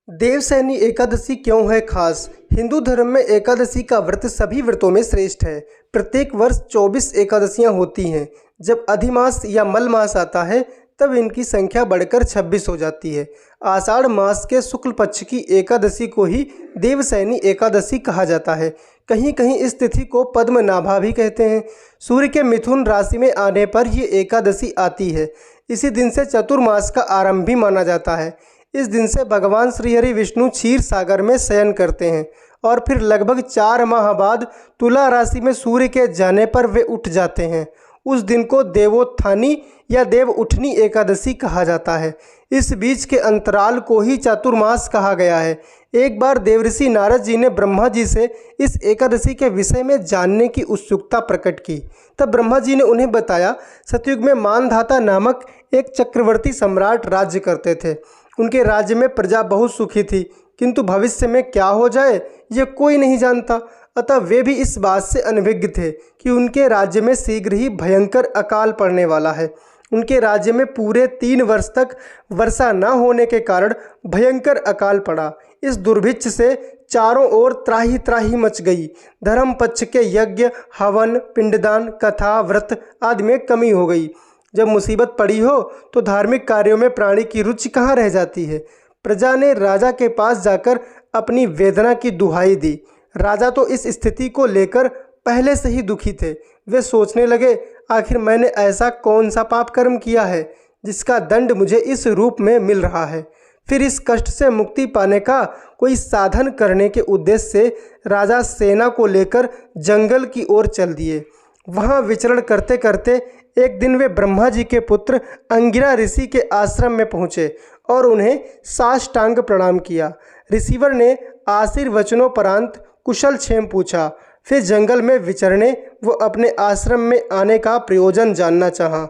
देवशयनी एकादशी क्यों है खास? हिंदू धर्म में एकादशी का व्रत सभी व्रतों में श्रेष्ठ है। प्रत्येक वर्ष 24 एकादशियां होती हैं। जब अधिमास या मल मास आता है तब इनकी संख्या बढ़कर 26 हो जाती है। आषाढ़ मास के शुक्ल पक्ष की एकादशी को ही देवशयनी एकादशी कहा जाता है। कहीं कहीं इस तिथि को पद्मनाभा भी कहते हैं। सूर्य के मिथुन राशि में आने पर ये एकादशी आती है। इसी दिन से चतुर्मास का आरंभ भी माना जाता है। इस दिन से भगवान श्रीहरि विष्णु क्षीर सागर में शयन करते हैं और फिर लगभग 4 माह बाद तुला राशि में सूर्य के जाने पर वे उठ जाते हैं। उस दिन को देवोत्थानी या देव उठनी एकादशी कहा जाता है। इस बीच के अंतराल को ही चातुर्मास कहा गया है। एक बार देवऋषि नारद जी ने ब्रह्मा जी से इस एकादशी के विषय में जानने की उत्सुकता प्रकट की। तब ब्रह्मा जी ने उन्हें बताया, सतयुग में मानधाता नामक एक चक्रवर्ती सम्राट राज्य करते थे। उनके राज्य में प्रजा बहुत सुखी थी, किंतु भविष्य में क्या हो जाए ये कोई नहीं जानता। अतः वे भी इस बात से अनभिज्ञ थे कि उनके राज्य में शीघ्र ही भयंकर अकाल पड़ने वाला है। उनके राज्य में पूरे 3 वर्ष तक वर्षा न होने के कारण भयंकर अकाल पड़ा। इस दुर्भिक्ष से चारों ओर त्राही त्राही मच गई। धर्म पक्ष के यज्ञ, हवन, पिंडदान, कथा, व्रत आदि में कमी हो गई। जब मुसीबत पड़ी हो तो धार्मिक कार्यों में प्राणी की रुचि कहाँ रह जाती है। प्रजा ने राजा के पास जाकर अपनी वेदना की दुहाई दी। राजा तो इस स्थिति को लेकर पहले से ही दुखी थे। वे सोचने लगे, आखिर मैंने ऐसा कौन सा पाप कर्म किया है जिसका दंड मुझे इस रूप में मिल रहा है। फिर इस कष्ट से मुक्ति पाने का कोई साधन करने के उद्देश्य से राजा सेना को लेकर जंगल की ओर चल दिए। वहाँ विचरण करते करते एक दिन वे ब्रह्मा जी के पुत्र अंगिरा ऋषि के आश्रम में पहुँचे और उन्हें साष्टांग प्रणाम किया। ऋषिवर ने आशीर्वचनों परांत कुशल क्षेम पूछा। फिर जंगल में विचरने वो अपने आश्रम में आने का प्रयोजन जानना चाहा।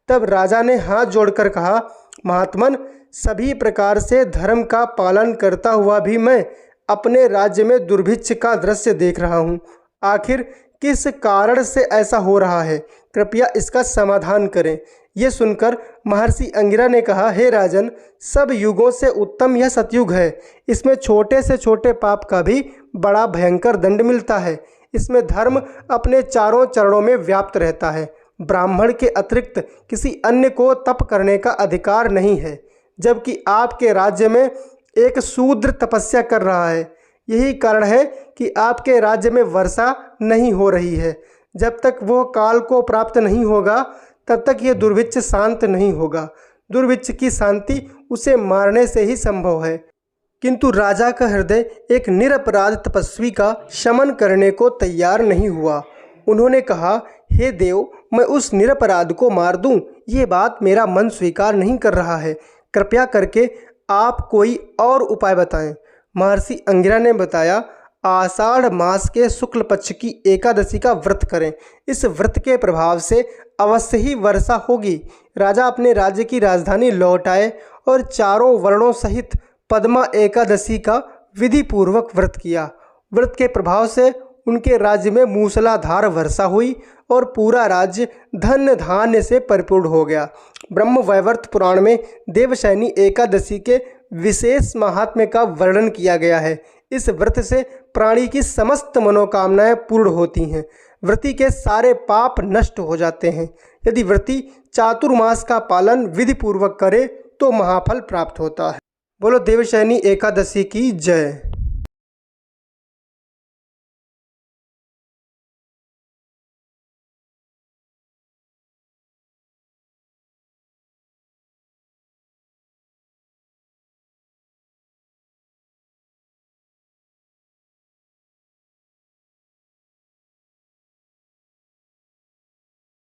तब राजा ने हाथ जोड़कर कहा, महात्मन, सभी प्रकार से धर्म का पालन करता हुआ भी मैं अपने राज्य में दुर्भिक्ष का दृश्य देख रहा हूँ। आखिर किस कारण से ऐसा हो रहा है? कृपया इसका समाधान करें। ये सुनकर महर्षि अंगिरा ने कहा, हे राजन, सब युगों से उत्तम यह सतयुग है। इसमें छोटे से छोटे पाप का भी बड़ा भयंकर दंड मिलता है। इसमें धर्म अपने चारों चरणों में व्याप्त रहता है। ब्राह्मण के अतिरिक्त किसी अन्य को तप करने का अधिकार नहीं है, जबकि आपके राज्य में एक शूद्र तपस्या कर रहा है। यही कारण है कि आपके राज्य में वर्षा नहीं हो रही है। जब तक वह काल को प्राप्त नहीं होगा तब तक यह दुर्भिक्ष शांत नहीं होगा। दुर्भिक्ष की शांति उसे मारने से ही संभव है। किंतु राजा का हृदय एक निरपराध तपस्वी का शमन करने को तैयार नहीं हुआ। उन्होंने कहा, हे देव, मैं उस निरपराध को मार दूं, ये बात मेरा मन स्वीकार नहीं कर रहा है। कृपया करके आप कोई और उपाय बताएं। महर्षि अंगिरा ने बताया, आषाढ़ मास के शुक्ल पक्ष की एकादशी का व्रत करें। इस व्रत के प्रभाव से अवश्य ही वर्षा होगी। राजा अपने राज्य की राजधानी लौट आए और चारों वर्णों सहित पद्मा एकादशी का विधि पूर्वक व्रत किया। व्रत के प्रभाव से उनके राज्य में मूसलाधार वर्षा हुई और पूरा राज्य धन धान्य से परिपूर्ण हो गया। ब्रह्म वैवर्त पुराण में देवशयनी एकादशी के विशेष महात्म्य का वर्णन किया गया है। इस व्रत से प्राणी की समस्त मनोकामनाएं पूर्ण होती हैं। व्रती के सारे पाप नष्ट हो जाते हैं। यदि व्रती चातुर्मास का पालन विधि पूर्वक करे तो महाफल प्राप्त होता है। बोलो देवशयनी एकादशी की जय।